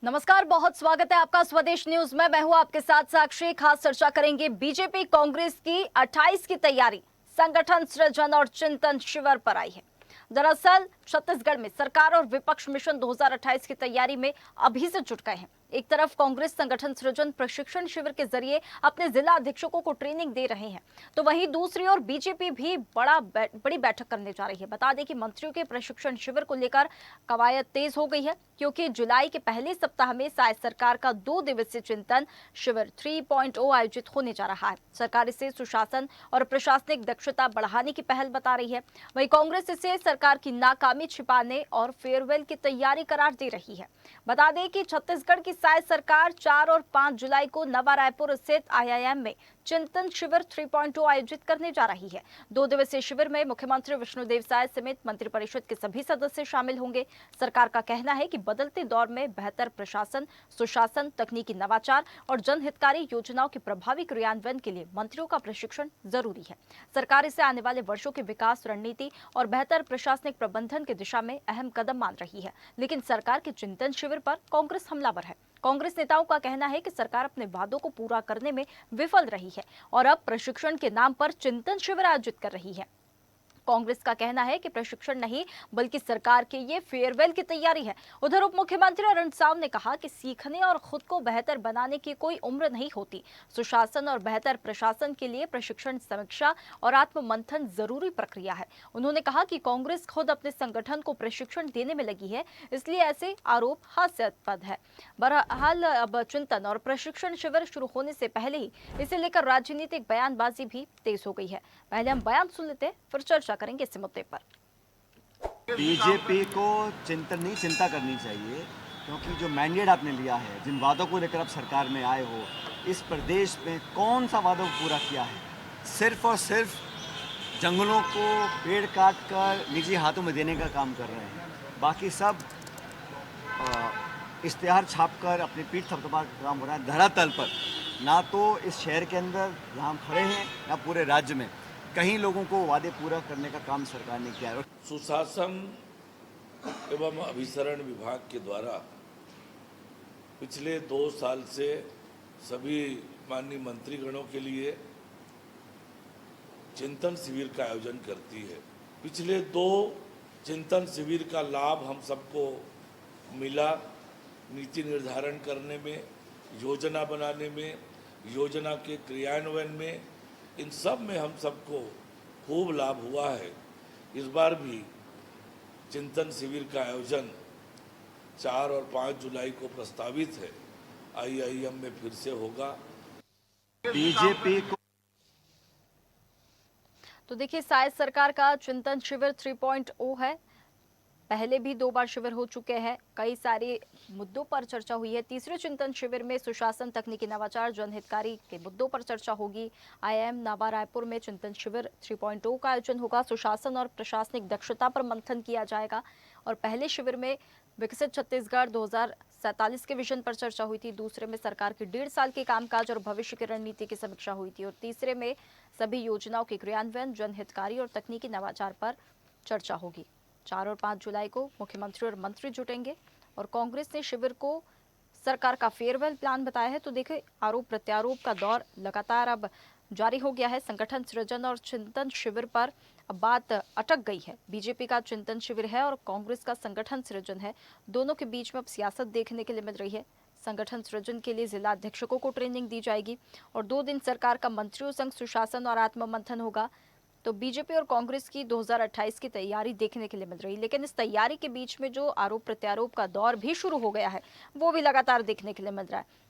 नमस्कार, बहुत स्वागत है आपका स्वदेश न्यूज में। मैं हूं आपके साथ साक्षी। खास चर्चा करेंगे बीजेपी कांग्रेस की 28 की तैयारी, संगठन सृजन और चिंतन शिविर पर आई है। दरअसल छत्तीसगढ़ में सरकार और विपक्ष मिशन 2028 की तैयारी में अभी से जुट गए हैं। एक तरफ कांग्रेस संगठन सृजन प्रशिक्षण शिविर के जरिए अपने जिला अधीक्षकों को ट्रेनिंग दे रहे हैं, तो वहीं दूसरी ओर बीजेपी भी बड़ी बैठक करने जा रही है। बता दें कि मंत्रियों के प्रशिक्षण शिविर को लेकर कवायद तेज हो गई है, क्योंकि जुलाई के पहले सप्ताह में शायद सरकार का 2 दिवसीय चिंतन शिविर 3.0 आयोजित होने जा रहा है। सरकार इसे सुशासन और प्रशासनिक दक्षता बढ़ाने की पहल बता रही है। वहीं कांग्रेस इसे सरकार की नाकामी छिपाने और फेयरवेल की तैयारी करार दे रही है। बता दें कि छत्तीसगढ़ की शायद सरकार 4 और 5 जुलाई को नवा रायपुर स्थित आईआईएम में चिंतन शिविर 3.0 आयोजित करने जा रही है। 2 दिवसीय शिविर में मुख्यमंत्री विष्णुदेव साय समेत मंत्रिपरिषद के सभी सदस्य शामिल होंगे। सरकार का कहना है कि बदलते दौर में बेहतर प्रशासन, सुशासन, तकनीकी नवाचार और जनहितकारी योजनाओं के प्रभावी क्रियान्वयन के लिए मंत्रियों का प्रशिक्षण जरूरी है। सरकार इसे आने वाले वर्षों की विकास रणनीति और बेहतर प्रशासनिक प्रबंधन की दिशा में अहम कदम मान रही है। लेकिन सरकार के चिंतन शिविर पर कांग्रेस हमलावर है। कांग्रेस नेताओं का कहना है कि सरकार अपने वादों को पूरा करने में विफल रही है और अब प्रशिक्षण के नाम पर चिंतन शिविर आयोजित कर रही है। कांग्रेस का कहना है कि प्रशिक्षण नहीं बल्कि सरकार के ये फेयरवेल की तैयारी है। उधर उप मुख्यमंत्री अरुण साव ने कहा कि सीखने और खुद को बेहतर बनाने की कोई उम्र नहीं होती। सुशासन और बेहतर प्रशासन के लिए प्रशिक्षण, समीक्षा और आत्म मंथन जरूरी प्रक्रिया है। उन्होंने कहा कि कांग्रेस खुद अपने संगठन को प्रशिक्षण देने में लगी है, इसलिए ऐसे आरोप हास्यास्पद है। बहरहाल अब चिंतन और प्रशिक्षण शिविर शुरू होने से पहले ही इसे लेकर राजनीतिक बयानबाजी भी तेज हो गई है। पहले हम बयान सुन लेते हैं, फिर चर्चा करेंगे इस मुद्दे पर। बीजेपी को चिंतन नहीं, चिंता करनी चाहिए, क्योंकि जो मैंडेट आपने लिया है, जिन वादों को लेकर आप सरकार में आए हो, इस प्रदेश में कौन सा वादा पूरा किया है? सिर्फ और सिर्फ जंगलों को पेड़ काट कर निजी हाथों में देने का काम कर रहे हैं। बाकी सब इश्तेहार छाप कर अपनी पीठ थपथपा का काम हो रहा है। धरातल पर ना तो इस शहर के अंदर जहाँ हम खड़े हैं, ना पूरे राज्य में कहीं लोगों को वादे पूरा करने का काम सरकार ने किया है। सुशासन एवं अभिसरण विभाग के द्वारा पिछले 2 साल से सभी माननीय मंत्रीगणों के लिए चिंतन शिविर का आयोजन करती है। पिछले 2 चिंतन शिविर का लाभ हम सबको मिला। नीति निर्धारण करने में, योजना बनाने में, योजना के क्रियान्वयन में, इन सब में हम सबको खूब लाभ हुआ है। इस बार भी चिंतन शिविर का आयोजन 4 और 5 जुलाई को प्रस्तावित है। आईआईएम में फिर से होगा। बीजेपी को तो देखिए, शायद सरकार का चिंतन शिविर 3.0 है। पहले भी 2 बार शिविर हो चुके हैं। कई सारे मुद्दों पर चर्चा हुई है। तीसरे चिंतन शिविर में सुशासन, तकनीकी नवाचार, जनहितकारी के मुद्दों पर चर्चा होगी। आईआईएम नवा रायपुर में चिंतन शिविर 3.0 का आयोजन होगा। सुशासन और प्रशासनिक दक्षता पर मंथन किया जाएगा। और पहले शिविर में विकसित छत्तीसगढ़ 2047 के विजन पर चर्चा हुई थी। दूसरे में सरकार के 1.5 साल के कामकाज और भविष्य की रणनीति की समीक्षा हुई थी। और तीसरे में सभी योजनाओं के क्रियान्वयन, जनहितकारी और तकनीकी नवाचार पर चर्चा होगी। 4 और 5 जुलाई को मुख्यमंत्री और मंत्री जुटेंगे। और कांग्रेस ने शिविर को सरकार का फेयरवेल प्लान बताया है। तो देखिए, आरोप प्रत्यारोप का दौर लगातार अब जारी हो गया है। संगठन सृजन और चिंतन शिविर पर अब बात अटक गई है। बीजेपी का चिंतन शिविर है और कांग्रेस का संगठन सृजन है। दोनों के बीच में अब सियासत देखने के लिए मिल रही है। संगठन सृजन के लिए जिला अधीक्षकों को ट्रेनिंग दी जाएगी और 2 दिन सरकार का मंत्रियों संग सुशासन और आत्म मंथन होगा। तो बीजेपी और कांग्रेस की 2028 की तैयारी देखने के लिए मिल रही है। लेकिन इस तैयारी के बीच में जो आरोप प्रत्यारोप का दौर भी शुरू हो गया है, वो भी लगातार देखने के लिए मिल रहा है।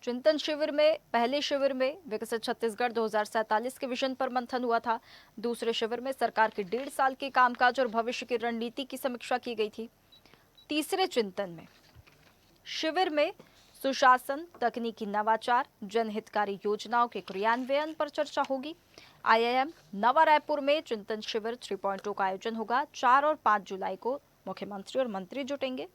चिंतन शिविर में, पहले शिविर में विकसित छत्तीसगढ़ 2047 के विजन पर मंथन हुआ था। दूसरे शिविर में सरकार के 1.5 साल के कामकाज और भविष्य की रणनीति की समीक्षा की गई थी। तीसरे चिंतन में शिविर में सुशासन, तकनीकी नवाचार, जनहितकारी योजनाओं के क्रियान्वयन पर चर्चा होगी। आईआईएम नवा रायपुर में चिंतन शिविर 3.0 का आयोजन होगा। 4 और 5 जुलाई को मुख्यमंत्री और मंत्री जुटेंगे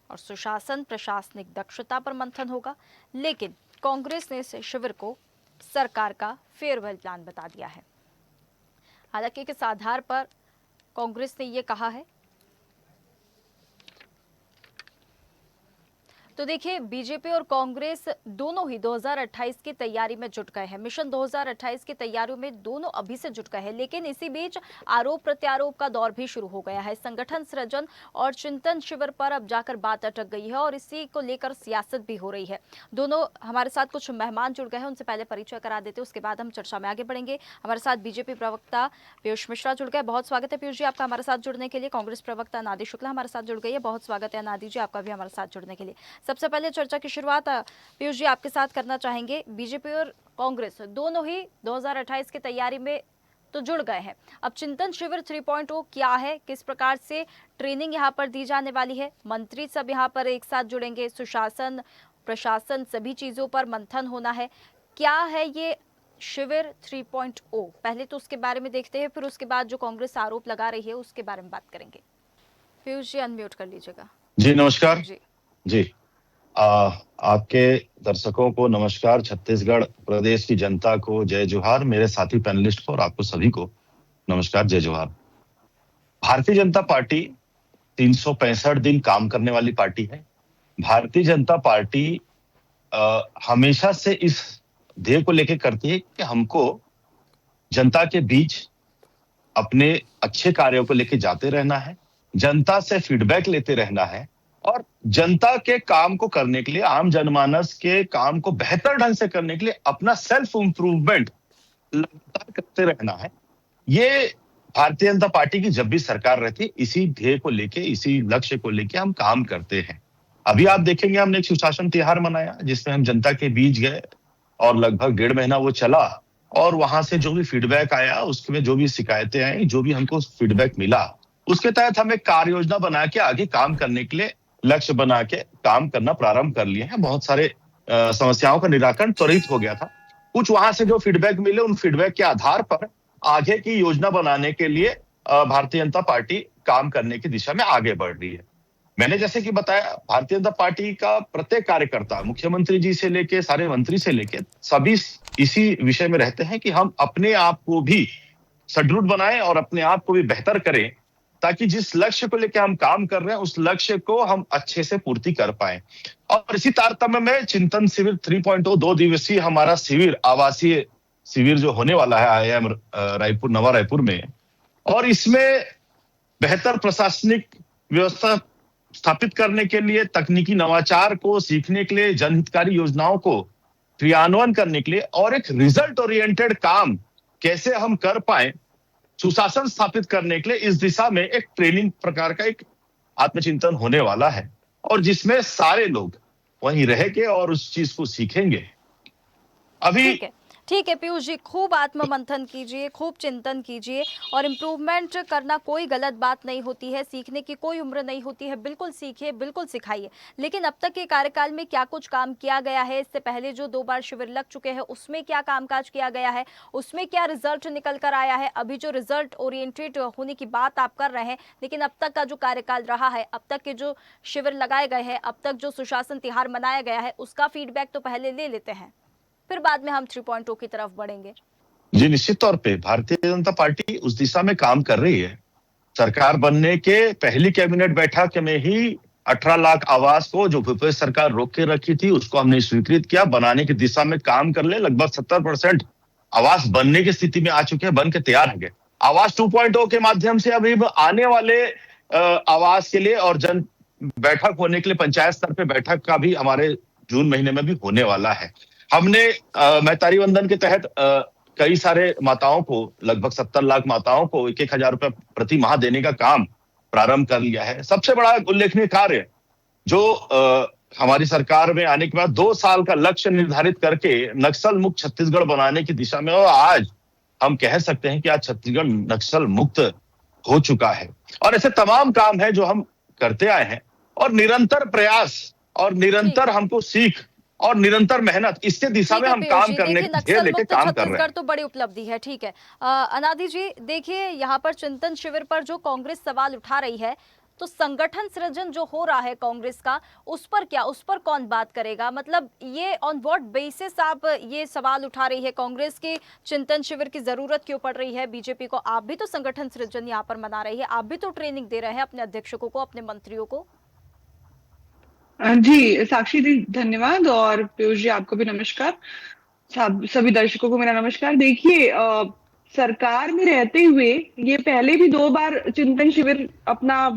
और सुशासन, प्रशासनिक दक्षता पर मंथन होगा। लेकिन कांग्रेस ने इस शिविर को सरकार का फेयरवेल प्लान बता दिया है। हालांकि किस आधार पर कांग्रेस ने यह कहा है, तो देखिए, बीजेपी और कांग्रेस दोनों ही 2028 की तैयारी में जुट गए हैं। मिशन 2028 की तैयारियों में दोनों अभी से जुट गए हैं, लेकिन इसी बीच आरोप प्रत्यारोप का दौर भी शुरू हो गया है। संगठन सृजन और चिंतन शिविर पर अब जाकर बात अटक गई है और इसी को लेकर सियासत भी हो रही है। दोनों हमारे साथ कुछ मेहमान जुड़ गए हैं, उनसे पहले परिचय करा देते हैं, उसके बाद हम चर्चा में आगे बढ़ेंगे। हमारे साथ बीजेपी प्रवक्ता पीयूष मिश्रा जुड़ गए, बहुत स्वागत है पीयूष जी आपका हमारे साथ जुड़ने के लिए। कांग्रेस प्रवक्ता नादी शुक्ला हमारे साथ जुड़ गई है, बहुत स्वागत है नादी जी आपका भी हमारे साथ जुड़ने के लिए। सबसे पहले चर्चा की शुरुआत पीयूष जी आपके साथ करना चाहेंगे। बीजेपी और कांग्रेस दोनों ही 2028 की तैयारी में तो जुड़ गए हैं। अब चिंतन शिविर 3.0 क्या है, किस प्रकार से ट्रेनिंग यहाँ पर दी जाने वाली है, मंत्री सब यहाँ पर एक साथ जुड़ेंगे, सुशासन प्रशासन सभी चीजों पर मंथन होना है, क्या है ये शिविर 3.0? पहले तो उसके बारे में देखते हैं, फिर उसके बाद जो कांग्रेस आरोप लगा रही है उसके बारे में बात करेंगे। पीयूष जी अनम्यूट कर लीजिएगा। जी नमस्कार जी जी। आपके दर्शकों को नमस्कार, छत्तीसगढ़ प्रदेश की जनता को जय जोहार, मेरे साथी पैनलिस्ट को और आपको सभी को नमस्कार, जय जोहार। भारतीय जनता पार्टी 365 दिन काम करने वाली पार्टी है। भारतीय जनता पार्टी हमेशा से इस ध्येय को लेकर करती है कि हमको जनता के बीच अपने अच्छे कार्यों को लेकर जाते रहना है, जनता से फीडबैक लेते रहना है और जनता के काम को करने के लिए, आम जनमानस के काम को बेहतर ढंग से करने के लिए अपना सेल्फ इंप्रूवमेंट लगातार करते रहना है। ये भारतीय जनता पार्टी की जब भी सरकार रहती है, इसी ध्येय को लेके, इसी लक्ष्य को लेके हम काम करते हैं। अभी आप देखेंगे हमने एक सुशासन त्योहार मनाया जिसमें हम जनता के बीच गए और लगभग 1.5 महीना वो चला और वहां से जो भी फीडबैक आया, उसमें जो भी शिकायतें आई, जो भी हमको फीडबैक मिला, उसके तहत हम एक कार्य योजना बना के आगे काम करने के लिए लक्ष्य बना के काम करना प्रारंभ कर लिए हैं। बहुत सारे समस्याओं का निराकरण त्वरित हो गया था। कुछ वहां से जो फीडबैक मिले, उन फीडबैक के आधार पर आगे की योजना बनाने के लिए भारतीय जनता पार्टी काम करने की दिशा में आगे बढ़ रही है। मैंने जैसे कि बताया, भारतीय जनता पार्टी का प्रत्येक कार्यकर्ता, मुख्यमंत्री जी से लेके सारे मंत्री से लेके सभी इसी विषय में रहते हैं कि हम अपने आप को भी सुदृढ़ बनाएं और अपने आप को भी बेहतर करें, ताकि जिस लक्ष्य को लेकर हम काम कर रहे हैं उस लक्ष्य को हम अच्छे से पूर्ति कर पाए। और इसी तारतम्य में चिंतन शिविर 3.0 2 दिवसीय हमारा शिविर, आवासीय शिविर जो होने वाला है आईआईएम रायपुर, नवा रायपुर में, और इसमें बेहतर प्रशासनिक व्यवस्था स्थापित करने के लिए, तकनीकी नवाचार को सीखने के लिए, जनहितकारी योजनाओं को क्रियान्वयन करने के लिए और एक रिजल्ट ओरिएंटेड काम कैसे हम कर पाए, सुशासन स्थापित करने के लिए इस दिशा में एक ट्रेनिंग प्रकार का एक आत्मचिंतन होने वाला है और जिसमें सारे लोग वहीं रह के और उस चीज को सीखेंगे। अभी ठीक है पीयूष जी, खूब आत्म मंथन कीजिए, खूब चिंतन कीजिए और इम्प्रूवमेंट करना कोई गलत बात नहीं होती है, सीखने की कोई उम्र नहीं होती है, बिल्कुल सीखिए, बिल्कुल सिखाइए। लेकिन अब तक के कार्यकाल में क्या कुछ काम किया गया है? इससे पहले जो 2 बार शिविर लग चुके हैं उसमें क्या कामकाज किया गया है, उसमें क्या रिजल्ट निकल कर आया है? अभी जो रिजल्ट ओरिएंटेड होने की बात आप कर रहे हैं, लेकिन अब तक का जो कार्यकाल रहा है, अब तक के जो शिविर लगाए गए हैं, अब तक जो सुशासन त्योहार मनाया गया है, उसका फीडबैक तो पहले ले लेते हैं, फिर बाद में हम 3.0 की तरफ बढ़ेंगे। जी निश्चित तौर पे भारतीय जनता पार्टी उस दिशा में काम कर रही है। सरकार बनने के पहली कैबिनेट बैठक में ही 18 लाख आवास को जो भूपेश सरकार रोक के रखी थी, उसको हमने स्वीकृत किया, बनाने की दिशा में काम कर ले। लगभग 70% आवास बनने की स्थिति में आ चुके हैं, बन के तैयार है। आवास 2.0 के माध्यम से अभी आने वाले आवास के लिए और जन बैठक होने के लिए पंचायत स्तर पे बैठक का भी हमारे जून महीने में भी होने वाला है। हमने मैतारी वंदन के तहत कई सारे माताओं को, लगभग 70 लाख माताओं को 1-1 हजार रुपए प्रति माह देने का काम प्रारंभ कर लिया है। सबसे बड़ा उल्लेखनीय कार्य जो हमारी सरकार में आने के बाद 2 साल का लक्ष्य निर्धारित करके नक्सल मुक्त छत्तीसगढ़ बनाने की दिशा में, और आज हम कह सकते हैं कि आज छत्तीसगढ़ नक्सल मुक्त हो चुका है। और ऐसे तमाम काम है जो हम करते आए हैं और निरंतर प्रयास और निरंतर हमको सीख और निरंतर मेहनत, इसके दिशा में हम काम करने के लेके काम कर रहे हैं। तो बड़ी उपलब्धि है, ठीक है। अनादि जी देखिए, यहाँ पर चिंतन शिविर पर जो कांग्रेस सवाल उठा रही है, तो संगठन सृजन जो हो रहा है कांग्रेस का, उस पर क्या, उस पर कौन बात करेगा? मतलब ये ऑन व्हाट बेसिस आप ये सवाल उठा रही है कांग्रेस के चिंतन शिविर की जरूरत क्यों पड़ रही है बीजेपी को? आप भी तो संगठन सृजन यहाँ पर मना रही है, आप भी तो ट्रेनिंग दे रहे हैं अपने अध्यक्षों को, अपने मंत्रियों को। जी साक्षी जी धन्यवाद, और पीयूष जी आपको भी नमस्कार। सभी दर्शकों को मेरा नमस्कार। देखिए, सरकार में रहते हुए ये पहले भी 2 बार चिंतन शिविर अपना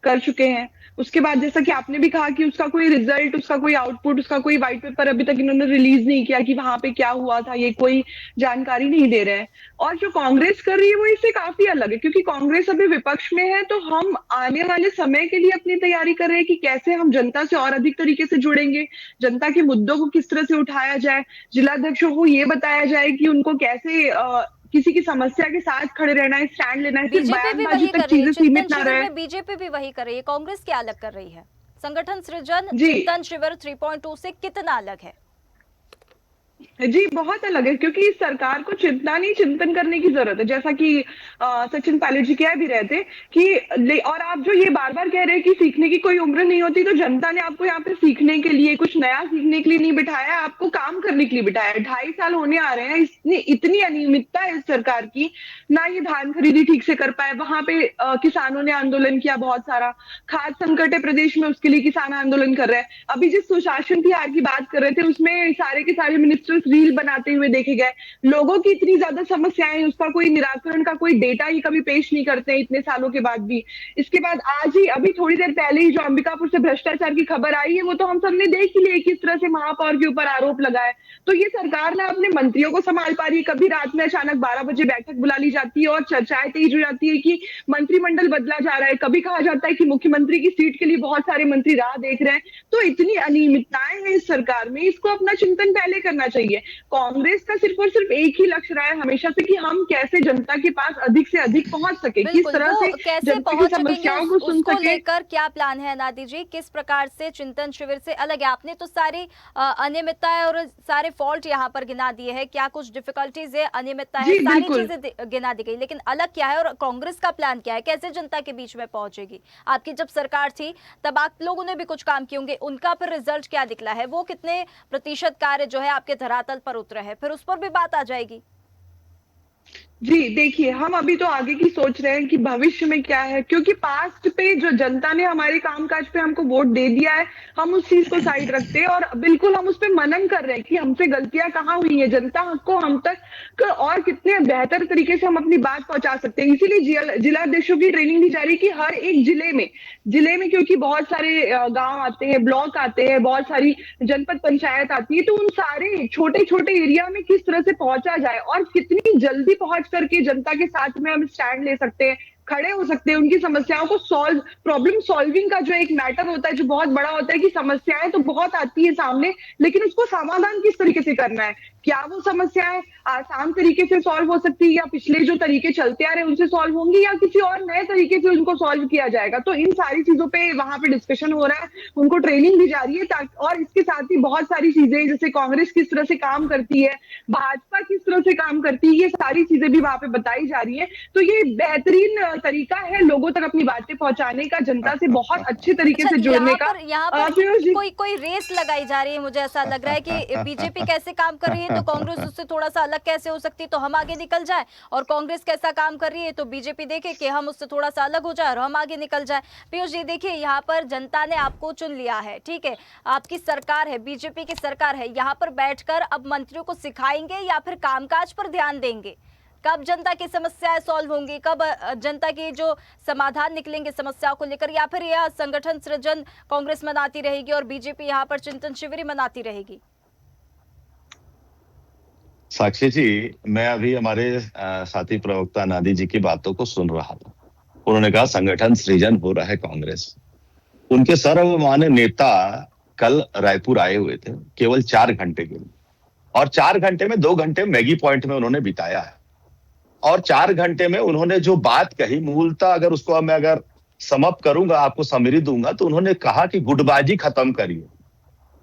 कर चुके हैं। उसके बाद जैसा कि आपने भी कहा कि उसका कोई रिजल्ट, उसका कोई आउटपुट, उसका कोई व्हाइट पेपर अभी तक इन्होंने रिलीज नहीं किया कि वहां पे क्या हुआ था, ये कोई जानकारी नहीं दे रहे हैं। और जो कांग्रेस कर रही है वो इससे काफी अलग है, क्योंकि कांग्रेस अभी विपक्ष में है, तो हम आने वाले समय के लिए अपनी तैयारी कर रहे हैं कि कैसे हम जनता से और अधिक तरीके से जुड़ेंगे, जनता के मुद्दों को किस तरह से उठाया जाए, जिलाध्यक्षों को ये बताया जाए कि उनको कैसे किसी की समस्या के साथ खड़े रहना है, स्टैंड लेना है, सिर्फ बीजेपी भी बयानबाजी वही तक कर रही है, चीजें चिंतन सीमित ना शिविर रहे। में बीजेपी भी वही कर रही है, कांग्रेस क्या अलग कर रही है? संगठन सृजन जी चिंतन शिविर 3.2 से कितना अलग है? जी बहुत अलग है, क्योंकि इस सरकार को चिंता नहीं चिंतन करने की जरूरत है। जैसा कि सचिन पायलट जी कह भी रहे थे कि और आप जो ये बार बार कह रहे हैं कि सीखने की कोई उम्र नहीं होती, तो जनता ने आपको यहाँ पे सीखने के लिए, कुछ नया सीखने के लिए नहीं बिठाया, आपको काम करने के लिए बिठाया है। 2.5 साल होने आ रहे हैं, इतनी अनियमितता है इस सरकार की। ना ये धान खरीदी ठीक से कर पाए, वहां पे किसानों ने आंदोलन किया बहुत सारा। खाद्य संकट है प्रदेश में, उसके लिए किसान आंदोलन कर रहे हैं। अभी जिस सुशासन तिहार की बात कर रहे थे, उसमें सारे के सारे मिनिस्टर्स रील बनाते हुए देखे गए। लोगों की इतनी ज्यादा समस्याएं, उसका कोई निराकरण का कोई डेटा ही कभी पेश नहीं करते हैं इतने सालों के बाद भी। इसके बाद आज ही अभी थोड़ी देर पहले ही जो अंबिकापुर से भ्रष्टाचार की खबर आई है, वो तो हम सबने देख ही लिया किस तरह से महापौर के ऊपर आरोप लगाए। तो ये सरकार ना अपने मंत्रियों को संभाल पा रही है। कभी रात में अचानक 12 बजे बैठक बुला ली जाती है और चर्चाएं तेज हो जाती है कि मंत्रिमंडल बदला जा रहा है। कभी कहा जाता है कि मुख्यमंत्री की सीट के लिए बहुत सारे मंत्री राह देख रहे हैं। तो इतनी अनियमितताएं हैं इस सरकार में, इसको अपना चिंतन पहले करना चाहिए। कांग्रेस का सिर्फ और सिर्फ एक ही लक्ष्य रहा है हमेशा से कि हम कैसे जनता के पास अधिक से अधिक पहुंच सके, किस बिल्कुल, तरह वो से कैसे जनता की पहुंच सकेंगे समस्याओं को सुन उसको सके। लेकर क्या प्लान है अनादि जी? किस प्रकार से चिंतन शिविर से अलग है? आपने तो सारी अनियमितताएं और सारे फॉल्ट यहाँ पर गिना दिए हैं, क्या कुछ डिफिकल्टीज है, अनियमितता है, जी सारी बिल्कुल। चीजें गिना दी गई, लेकिन अलग क्या है और कांग्रेस का प्लान क्या है? कैसे जनता के बीच में पहुंचेगी? आपकी जब सरकार थी तब आप लोगों ने भी कुछ काम किए होंगे, उनका फिर रिजल्ट क्या निकला है? वो कितने प्रतिशत कार्य जो है आपके धरातल पर उतरे हैं? फिर उस पर भी बात आ जाएगी। जी देखिए, हम अभी तो आगे की सोच रहे हैं कि भविष्य में क्या है, क्योंकि पास्ट पे जो जनता ने हमारे कामकाज पे हमको वोट दे दिया है, हम उस चीज को साइड रखते हैं और बिल्कुल हम उस पे मनन कर रहे हैं कि हमसे गलतियां कहाँ हुई है, जनता को हम तक और कितने बेहतर तरीके से हम अपनी बात पहुंचा सकते हैं। इसीलिए जिलाध्यक्षों की ट्रेनिंग दी जा रही है कि हर एक जिले में क्योंकि बहुत सारे गांव आते हैं, ब्लॉक आते हैं, बहुत सारी जनपद पंचायत आती है, तो उन सारे छोटे छोटे एरिया में किस तरह से पहुंचा जाए और कितनी जल्दी पहुंच करके जनता के साथ में हम स्टैंड ले सकते हैं, खड़े हो सकते हैं, उनकी समस्याओं को प्रॉब्लम सॉल्विंग का जो एक मैटर होता है, जो बहुत बड़ा होता है कि समस्याएं तो बहुत आती है सामने, लेकिन उसको समाधान किस तरीके से करना है, क्या वो समस्याएं आसान तरीके से सॉल्व हो सकती है या पिछले जो तरीके चलते आ रहे हैं उनसे सॉल्व होंगी या किसी और नए तरीके से उनको सॉल्व किया जाएगा। तो इन सारी चीजों पे वहां पे डिस्कशन हो रहा है, उनको ट्रेनिंग दी जा रही है, ताकि और इसके साथ ही बहुत सारी चीजें जैसे कांग्रेस किस तरह से काम करती है, भाजपा किस तरह से काम करती है, ये सारी चीजें भी वहां पे बताई जा रही है। तो ये बेहतरीन तरीका है लोगों तक अपनी बातें पहुंचाने का, जनता से बहुत अच्छे तरीके अच्छा, से जुड़ने का। यहाँ पर पीयूष जी, कोई रेस लगाई जा रही है, मुझे ऐसा लग रहा है कि बीजेपी कैसे काम कर रही है तो कांग्रेस उससे थोड़ा सा अलग कैसे हो सकती है, तो हम आगे निकल जाए, और कांग्रेस कैसा काम कर रही है तो बीजेपी देखे कि हम उससे थोड़ा सा अलग हो जाए और हम आगे निकल जाए। पीयूष जी देखिए, यहाँ पर जनता ने आपको चुन लिया है, ठीक है, आपकी सरकार है, बीजेपी की सरकार है, यहाँ पर बैठकर अब मंत्रियों को सिखाएंगे या फिर कामकाज पर ध्यान देंगे? कब जनता की समस्याएं सॉल्व होंगी, कब जनता की जो समाधान निकलेंगे समस्याओं को लेकर, या फिर यह संगठन सृजन कांग्रेस मनाती रहेगी और बीजेपी यहाँ पर चिंतन शिविर मनाती रहेगी? साक्षी जी, मैं अभी हमारे साथी प्रवक्ता नादी जी की बातों को सुन रहा था। उन्होंने कहा संगठन सृजन हो रहा है कांग्रेस। उनके सर्वमान्य नेता कल रायपुर आए हुए थे केवल 4 घंटे के लिए, और 4 घंटे में 2 घंटे मैगी पॉइंट में उन्होंने बिताया है। और 4 घंटे में उन्होंने जो बात कही, मूलतः अगर उसको मैं अगर समअप करूंगा, आपको समरी दूंगा, तो उन्होंने कहा कि गुटबाजी खत्म करिए।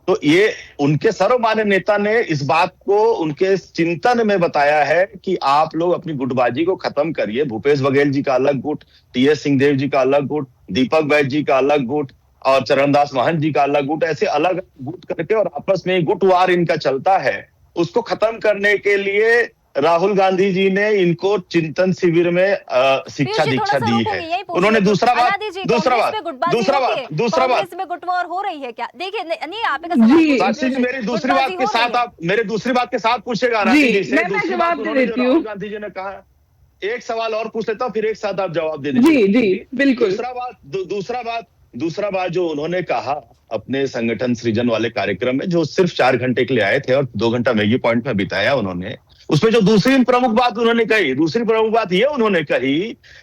तो ये उनके सर्वमान्य नेता ने इस बात को उनके चिंतन में बताया है कि आप लोग अपनी गुटबाजी को खत्म करिए। भूपेश बघेल जी का अलग गुट, टीएस सिंहदेव जी का अलग गुट, दीपक बैज जी का अलग गुट और चरणदास महंत जी का अलग गुट, ऐसे अलग गुट करके और आपस में गुटवार इनका चलता है। उसको खत्म करने के लिए राहुल गांधी जी ने इनको चिंतन शिविर में शिक्षा पीयूष जी थोड़ा दीक्षा सा दी रोकूंगी, है। यही पूछना उन्होंने तो दूसरा बात अनादि जी, दूसरा कांग्रेस बात में गुटबाजी दूसरा होती बात है, दूसरा बात कांग्रेस में गुटवार हो रही है क्या? देखिए नहीं आप ही का सवाल जी पूछ रही हूँ, साक्षी जी, पीयूष जी, मेरी दूसरी गुटबाजी बात के हो रही साथ है। आप मेरे दूसरी बात के साथ पूछेगा जी आराधी जी से। मैं दूसरी बात जवाब दे उन्होंने जो देती राहुल हूँ। गांधी जी ने कहा, एक सवाल और पूछ लेता हूं, फिर एक साथ आप जवाब दे जी दीजिएगा। जी बिल्कुल। दूसरा बात जो उन्होंने कहा अपने संगठन सृजन वाले कार्यक्रम में, जो सिर्फ 4 घंटे के लिए आए थे और 2 घंटा मैगी पॉइंट में बिताया उन्होंने, उसमें जो दूसरी प्रमुख बात उन्होंने कही, दूसरी प्रमुख बात ये उन्होंने कही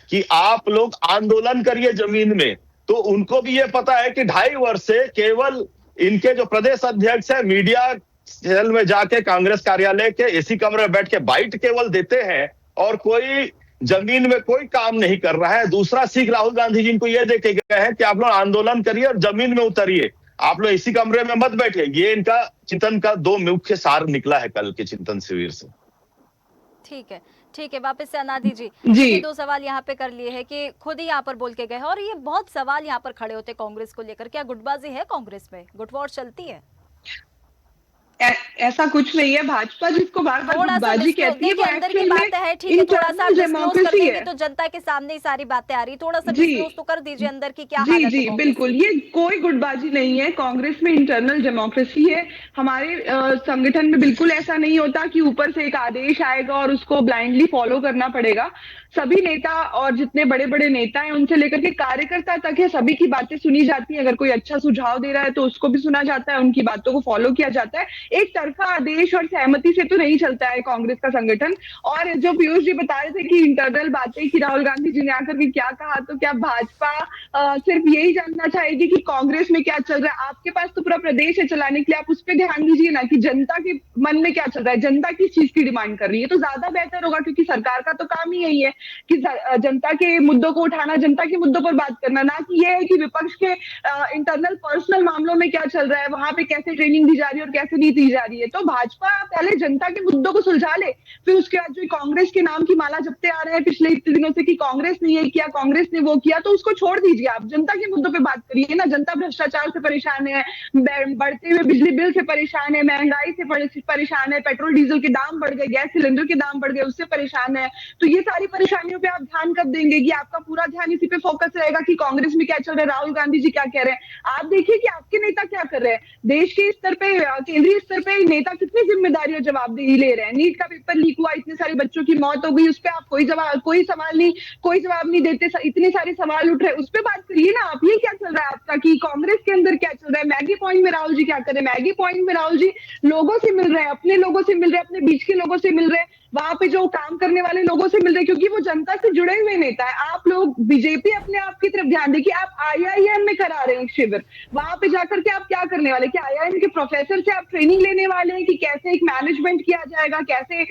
कि आप लोग आंदोलन करिए जमीन में। तो उनको भी ये पता है कि 2.5 वर्ष से केवल इनके जो प्रदेश अध्यक्ष है मीडिया सेल में जाके कांग्रेस कार्यालय के एसी कमरे में बैठ के बाइट केवल देते हैं और कोई जमीन में कोई काम नहीं कर रहा है। दूसरा सीख राहुल गांधी जी को यह देके गए हैं कि आप लोग आंदोलन करिए और जमीन में उतरिए, आप लोग इसी कमरे में मत बैठिए। ये इनका चिंतन का 2 मुख्य सार निकला है कल के चिंतन शिविर से। ठीक है वापस से अनादि जी, जी देखिए 2 सवाल यहाँ पे कर लिए हैं कि खुद ही यहाँ पर बोल के गए हैं और ये बहुत सवाल यहाँ पर खड़े होते कांग्रेस को लेकर, क्या गुटबाजी है कांग्रेस में, गुटवॉर चलती है? ऐसा कुछ नहीं है। भाजपा जिसको बार बार थोड़ा सा गुटबाजी डिस्क्लोज, कहती है देखिए वो अंदर की एक्चुअल में बात है, ठीक है, थोड़ा सा आप इंटरनल डिस्क्लोज कर डेमोक्रेसी देंगे है। तो जनता के सामने ही सारी बातें आ रही, थोड़ा सा जी डिस्क्लोज तो कर दीजिए अंदर की क्या जी हालत है जी कांग्रेस बिल्कुल, की। ये कोई गुटबाजी नहीं है। कांग्रेस में इंटरनल डेमोक्रेसी है। हमारे संगठन में बिल्कुल ऐसा नहीं होता कि ऊपर से एक आदेश आएगा और उसको ब्लाइंडली फॉलो करना पड़ेगा। सभी नेता और जितने बड़े बड़े नेता हैं उनसे लेकर के कार्यकर्ता तक है, सभी की बातें सुनी जाती है। अगर कोई अच्छा सुझाव दे रहा है तो उसको भी सुना जाता है, उनकी बातों को फॉलो किया जाता है। एक तरफा आदेश और सहमति से तो नहीं चलता है कांग्रेस का संगठन। और जो पीयूष जी बता रहे थे कि इंटरनल बातें कि राहुल गांधी जी ने आकर के क्या कहा, तो क्या भाजपा सिर्फ यही जानना चाहेगी कि कांग्रेस में क्या चल रहा है? आपके पास तो पूरा प्रदेश है चलाने के लिए, आप उस पर ध्यान दीजिए ना कि जनता के मन में क्या चल रहा है, जनता किस चीज की डिमांड कर रही है, तो ज्यादा बेहतर होगा। क्योंकि सरकार का तो काम ही यही है कि जनता के मुद्दों को उठाना, जनता के मुद्दों पर बात करना, ना कि ये है कि विपक्ष के इंटरनल पर्सनल मामलों में क्या चल रहा है, वहां पे कैसे ट्रेनिंग दी जा रही है और कैसे नहीं दी जा रही है। तो भाजपा पहले जनता के मुद्दों को सुलझा ले, फिर उसके बाद जो कांग्रेस के नाम की माला जपते आ रहे हैं पिछले इतने दिनों से कि कांग्रेस ने ये किया, कांग्रेस ने वो किया, तो उसको छोड़ दीजिए। आप जनता के मुद्दों पे बात करिए ना। जनता भ्रष्टाचार से परेशान है, बढ़ते हुए बिजली बिल से परेशान है, महंगाई से परेशान है, पेट्रोल डीजल के दाम बढ़ गए, गैस सिलेंडर के दाम बढ़ गए, उससे परेशान है। तो ये सारी परेशानियों पे आप ध्यान कब देंगे कि आपका पूरा ध्यान इसी पे फोकस रहेगा कि कांग्रेस में क्या चल रहा है, राहुल गांधी जी क्या कह रहे हैं। आप देखिए कि आपके नेता क्या कर रहे हैं। देश के स्तर पे, केंद्रीय स्तर पे नेता कितनी जिम्मेदारी और जवाबदेही ले रहे हैं। नीट का पेपर लीक हुआ, इतने सारे बच्चों की मौत हो गई, उस पर आप कोई जवाब नहीं देते। इतने सारे सवाल उठ रहे हैं, उस पर बात करिए ना आप। ये क्या चल रहा है आपका कि कांग्रेस के अंदर क्या चल रहा है? मैगी पॉइंट में राहुल जी क्या कर रहे हैं? मैगी पॉइंट में राहुल जी लोगों से मिल रहे हैं, अपने लोगों से मिल रहे हैं, अपने बीच के लोगों से मिल रहे हैं, वहां पे जो काम करने वाले लोगों से मिल रहे हैं, क्योंकि वो जनता से जुड़े हुए नेता है। आप लोग बीजेपी अपने आप की तरफ ध्यान देखिए। आप आईआईएम में करा रहे हैं शिविर, वहां पे जाकर के आप क्या करने वाले? क्या आईआईएम के प्रोफेसर से आप ट्रेनिंग लेने वाले हैं कि कैसे एक मैनेजमेंट किया जाएगा, कैसे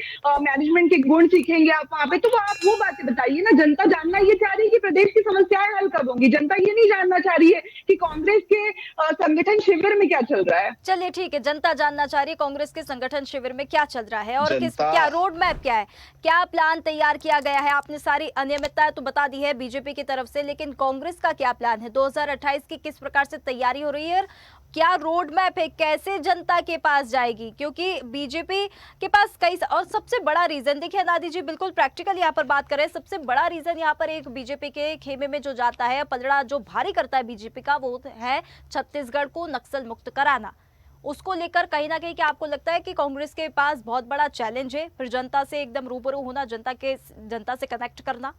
मैनेजमेंट के गुण सीखेंगे आप वहां पे? तो आप वो बातें बताइए ना। जनता जानना ये चाह रही है कि प्रदेश की समस्याएं हल कब होंगी। जनता ये नहीं जानना चाह रही है कि कांग्रेस के संगठन शिविर में क्या चल रहा है। चलिए ठीक है, जनता जानना चाह रही है कांग्रेस के संगठन शिविर में क्या चल रहा है और क्या रोड मैप क्या है, क्या प्लान तैयार किया गया है। आपने सारी अनियमितताएं तो बता दी है बीजेपी की तरफ से, लेकिन कांग्रेस का क्या प्लान है? 2028 की किस प्रकार से तैयारी हो रही है, क्या रोड मैप है, कैसे जनता के पास जाएगी? क्योंकि बीजेपी के पास कई और सबसे बड़ा रीजन देखिए दादी जी, बिल्कुल प्रैक्टिकल यहाँ पर बात करें, सबसे बड़ा रीजन यहाँ पर एक बीजेपी के खेमे में जो जाता है, पलड़ा जो भारी करता है बीजेपी का, वो है छत्तीसगढ़ को नक्सल मुक्त कराना। उसको लेकर कहीं ना कहीं क्या आपको लगता है कि कांग्रेस के पास बहुत बड़ा चैलेंज है, फिर जनता से एकदम रूबरू होना, जनता से कनेक्ट करना?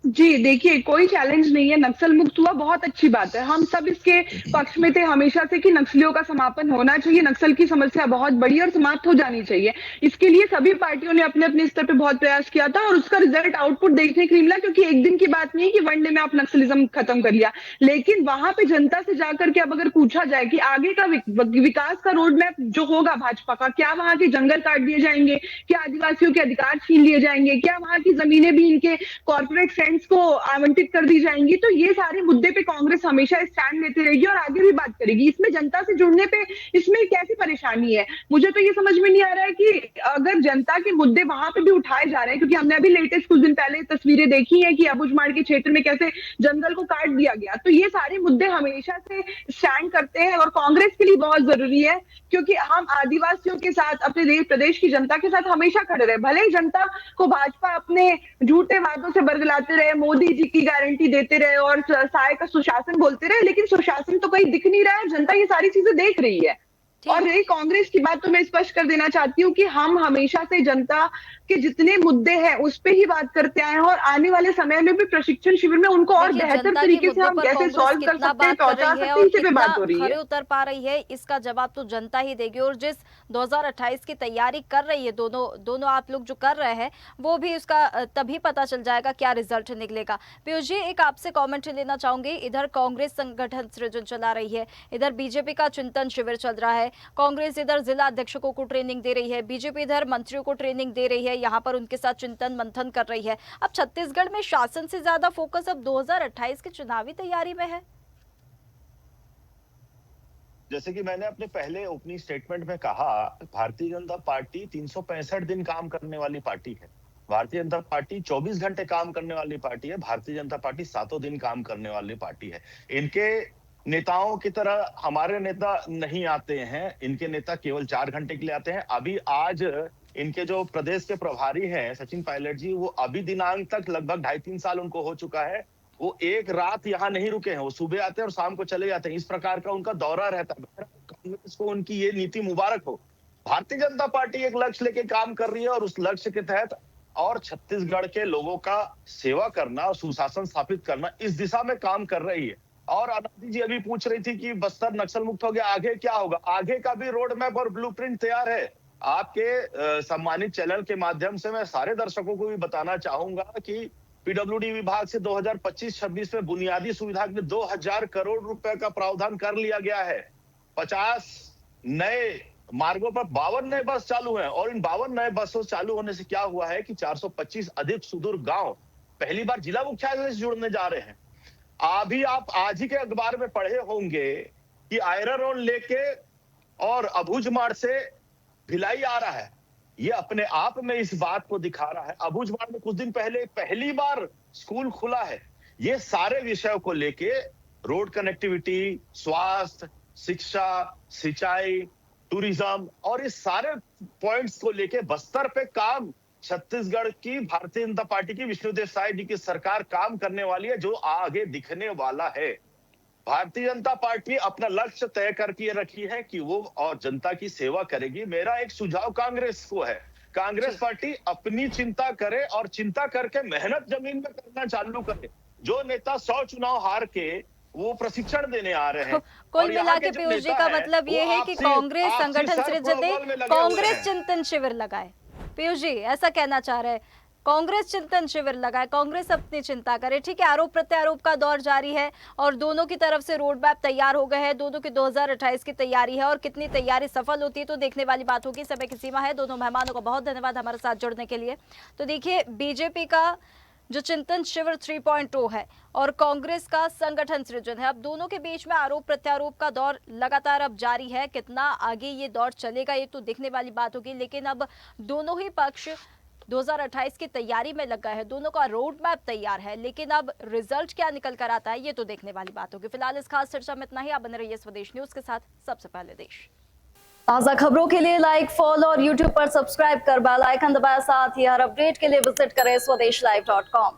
जी देखिए, कोई चैलेंज नहीं है। नक्सल मुक्त हुआ बहुत अच्छी बात है, हम सब इसके पक्ष में थे हमेशा से कि नक्सलियों का समापन होना चाहिए। नक्सल की समस्या बहुत बड़ी और समाप्त हो जानी चाहिए। इसके लिए सभी पार्टियों ने अपने अपने स्तर पे बहुत प्रयास किया था और उसका रिजल्ट आउटपुट देखने को मिला। क्योंकि एक दिन की बात नहीं है कि वनडे में आप नक्सलिज्म खत्म कर लिया, लेकिन वहां पे जनता से जाकर के अब अगर पूछा जाए कि आगे का विकास का रोड मैप जो होगा भाजपा का, क्या वहां के जंगल काट दिए जाएंगे, क्या आदिवासियों के अधिकार छीन लिए जाएंगे, क्या वहां की जमीनें भी इनके कॉर्पोरेट फ्रेंड्स को आवंटित कर दी जाएंगी। तो ये सारे मुद्दे पे कांग्रेस हमेशा स्टैंड लेती रहेगी और आगे भी बात करेगी। इसमें जनता से जुड़ने पे इसमें कैसी परेशानी है? मुझे तो ये समझ में नहीं आ रहा है कि अगर जनता के मुद्दे वहां पे भी उठाए जा रहे हैं, क्योंकि हमने अभी लेटेस्ट कुछ दिन पहले तस्वीरें देखी हैं कि अबुझमाड़ के क्षेत्र में कैसे जंगल को काट दिया गया। तो ये सारे मुद्दे हमेशा से स्टैंड करते हैं और कांग्रेस के लिए बहुत जरूरी है, क्योंकि हम आदिवासियों के साथ, अपने देश प्रदेश की जनता के साथ हमेशा खड़े रहे। भले ही जनता को भाजपा अपने झूठे वादों से बरगलाते रहे, मोदी जी की गारंटी देते रहे और सहाय का सुशासन बोलते रहे, लेकिन सुशासन तो कहीं दिख नहीं रहा है। जनता ये सारी चीजें देख रही है। और रही कांग्रेस की बात, तो मैं स्पष्ट कर देना चाहती हूँ कि हम हमेशा से जनता के जितने मुद्दे हैं उस पे ही बात करते आए हैं और आने वाले समय में भी प्रशिक्षण शिविर में उनको और बेहतर तरीके से हम कैसे सॉल्व कर सकते हैं, पहुंचा सकते हैं, इसी पे बात हो रही है। खरे उतर पा रही है, इसका जवाब तो जनता ही देगी। और जिस 2028 की तैयारी कर रही है दोनों आप लोग जो कर रहे हैं, वो भी उसका तभी पता चल जाएगा क्या रिजल्ट निकलेगा। पीयूष जी, एक आपसे कॉमेंट लेना चाहूंगी। इधर कांग्रेस संगठन सृजन चला रही है, इधर बीजेपी का चिंतन शिविर चल रहा है। कांग्रेस इधर जिला अध्यक्षों को ट्रेनिंग दे रही है, बीजेपी इधर मंत्रियों को ट्रेनिंग दे रही है, यहाँ पर उनके साथ चिंतन मंथन कर रही है। अब छत्तीसगढ़ में शासन से ज्यादा फोकस अब 2028 की चुनावी तैयारी में है। जैसे कि मैंने अपने पहले ओपनिंग स्टेटमेंट में कहा, भारतीय जनता पार्टी 365 दिन काम करने वाली पार्टी है। भारतीय जनता पार्टी 24 घंटे काम करने वाली पार्टी है। भारतीय जनता पार्टी 7 दिन काम करने वाली पार्टी है। इनके नेताओं की तरह हमारे नेता नहीं आते हैं। इनके नेता केवल 4 घंटे के लिए आते हैं। अभी आज इनके जो प्रदेश के प्रभारी हैं सचिन पायलट जी, वो अभी दिनांक तक लगभग 2.5-3 साल उनको हो चुका है, वो एक रात यहाँ नहीं रुके हैं। वो सुबह आते हैं और शाम को चले जाते हैं। इस प्रकार का उनका दौरा रहता है। कांग्रेस को उनकी ये नीति मुबारक हो। भारतीय जनता पार्टी एक लक्ष्य लेके काम कर रही है और उस लक्ष्य के तहत और छत्तीसगढ़ के लोगों का सेवा करना और सुशासन स्थापित करना, इस दिशा में काम कर रही है। और आनंदी जी अभी पूछ रही थी कि बस्तर नक्सल मुक्त हो गया, आगे क्या होगा? आगे का भी रोड मैप और ब्लूप्रिंट तैयार है। आपके सम्मानित चैनल के माध्यम से मैं सारे दर्शकों को भी बताना चाहूंगा कि पीडब्ल्यूडी विभाग से 2025-26 में बुनियादी सुविधा के 2000 करोड़ रुपए का प्रावधान कर लिया गया है। 50 नए मार्गों पर 52 नए बस चालू हैं और इन 52 नए बसों चालू होने से क्या हुआ है कि 425 अधिक सुदूर गांव पहली बार जिला मुख्यालय से जुड़ने जा रहे हैं। अभी आप आज ही के अखबार में पढ़े होंगे कि आयरन रोड लेके और अबुझमाड़ से भिलाई आ रहा है। ये अपने आप में इस बात को दिखा रहा है। अबुझमाड़ में कुछ दिन पहले पहली बार स्कूल खुला है। ये सारे विषयों को लेके रोड कनेक्टिविटी, स्वास्थ्य, शिक्षा, सिंचाई, टूरिज्म और इस सारे पॉइंट्स को लेके बस्तर पे काम छत्तीसगढ़ की भारतीय जनता पार्टी की विष्णुदेव साय जी की सरकार काम करने वाली है, जो आगे दिखने वाला है। भारतीय जनता पार्टी अपना लक्ष्य तय करके रखी है कि वो और जनता की सेवा करेगी। मेरा एक सुझाव कांग्रेस को है, कांग्रेस पार्टी अपनी चिंता करे और चिंता करके मेहनत जमीन में करना चालू करे। जो नेता 100 चुनाव हार के वो प्रशिक्षण देने आ रहे हैं, कुल मिला के पीयूष जी का मतलब ये है कि कांग्रेस संगठन सृजन, कांग्रेस चिंतन शिविर लगाए। पीयूष जी ऐसा कहना चाह रहे हैं, कांग्रेस चिंतन शिविर लगाए, कांग्रेस अपनी चिंता करे। ठीक है, आरोप प्रत्यारोप का दौर जारी है और दोनों की तरफ से रोड मैप तैयार हो गए हैं। दोनों की 2028 की तैयारी है और कितनी तैयारी सफल होती है तो देखने वाली बात होगी। समय की सीमा है। दोनों मेहमानों का बहुत धन्यवाद हमारे साथ जुड़ने के लिए। तो देखिए, बीजेपी का जो चिंतन शिविर 3.0 है और कांग्रेस का संगठन सृजन है, अब दोनों के बीच में आरोप प्रत्यारोप का दौर लगातार अब जारी है। कितना आगे ये दौर चलेगा ये तो देखने वाली बात होगी, लेकिन अब दोनों ही पक्ष 2028 की तैयारी में लगा है। दोनों का रोड मैप तैयार है, लेकिन अब रिजल्ट क्या निकल कर आता है ये तो देखने वाली बात होगी। फिलहाल इस खास चर्चा में इतना ही। आप बने रहिए स्वदेश न्यूज के साथ, सबसे पहले देश। ताज़ा खबरों के लिए लाइक, फॉलो और यूट्यूब पर सब्सक्राइब कर बेल आइकन दबाएं। साथ ही हर अपडेट के लिए विजिट करें स्वदेशलाइव.com।